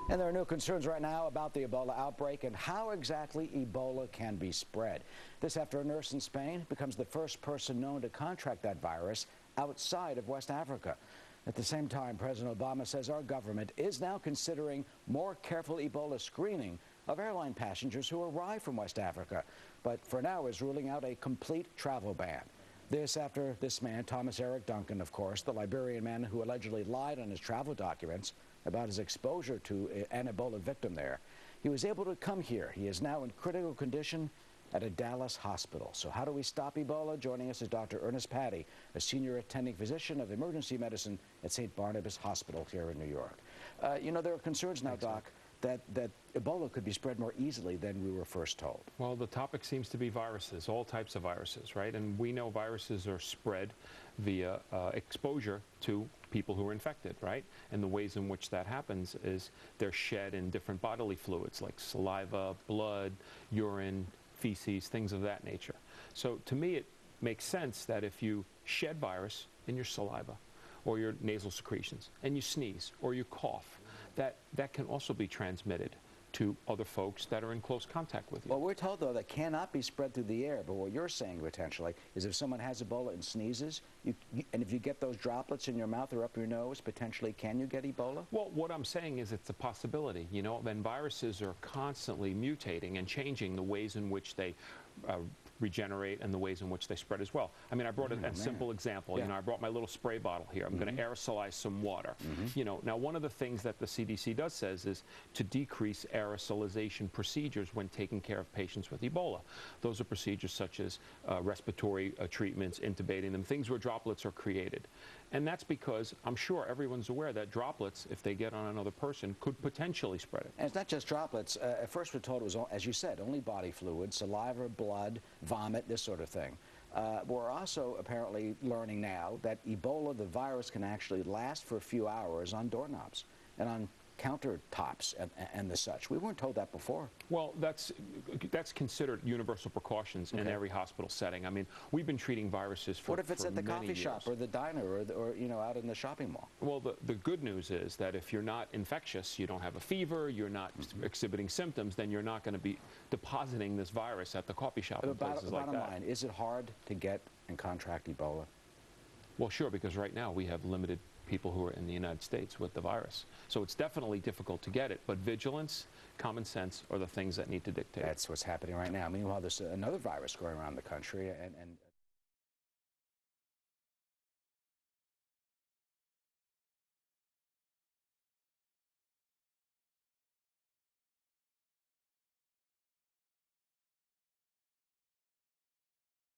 And there are new concerns right now about the Ebola outbreak and how exactly Ebola can be spread. This after a nurse in Spain becomes the first person known to contract that virus outside of West Africa. At the same time, President Obama says our government is now considering more careful Ebola screening of airline passengers who arrive from West Africa, but for now is ruling out a complete travel ban. This after this man, Thomas Eric Duncan, of course, the Liberian man who allegedly lied on his travel documents about his exposure to an Ebola victim there. He was able to come here. He is now in critical condition at a Dallas hospital. So how do we stop Ebola? Joining us is Dr. Ernest Patti, a senior attending physician of emergency medicine at St. Barnabas Hospital here in New York. You know, there are concerns now, Doc, that Ebola could be spread more easily than we were first told. Well, the topic seems to be viruses, all types of viruses, right? And we know viruses are spread via exposure to people who are infected, right? And the ways in which that happens is they're shed in different bodily fluids like saliva, blood, urine, feces, things of that nature. So to me, it makes sense that if you shed virus in your saliva or your nasal secretions and you sneeze or you cough, that can also be transmitted to other folks that are in close contact with you. Well, we're told, though, that cannot be spread through the air, but what you're saying potentially is if someone has Ebola and sneezes, and if you get those droplets in your mouth or up your nose, potentially, can you get Ebola? Well, what I'm saying is it's a possibility. You know, then viruses are constantly mutating and changing the ways in which they regenerate and the ways in which they spread as well. I mean, I brought a simple example. Yeah. You know, I brought my little spray bottle here. I'm going to aerosolize some water. You know, now one of the things that the CDC says is to decrease aerosolization procedures when taking care of patients with Ebola. Those are procedures such as respiratory treatments, intubating them, things where droplets are created. And that's because I'm sure everyone's aware that droplets, if they get on another person, could potentially spread it. And it's not just droplets. At first we're told it was, as you said, only body fluid, saliva, blood, vomit, this sort of thing. We're also apparently learning now that Ebola, the virus, can actually last for a few hours on doorknobs and on countertops and the such. We weren't told that before. Well, that's considered universal precautions in every hospital setting. I mean, we've been treating viruses for What if it's at the coffee years. shop or the diner or you know, out in the shopping mall? Well, the good news is that if you're not infectious, you don't have a fever, you're not exhibiting symptoms, then you're not going to be depositing this virus at the coffee shop and places like that. Bottom line, is it hard to get and contract Ebola? Well, sure, because right now we have limited people who are in the United States with the virus. So it's definitely difficult to get it, but vigilance, common sense are the things that need to dictate. That's what's happening right now. Meanwhile, there's another virus going around the country, and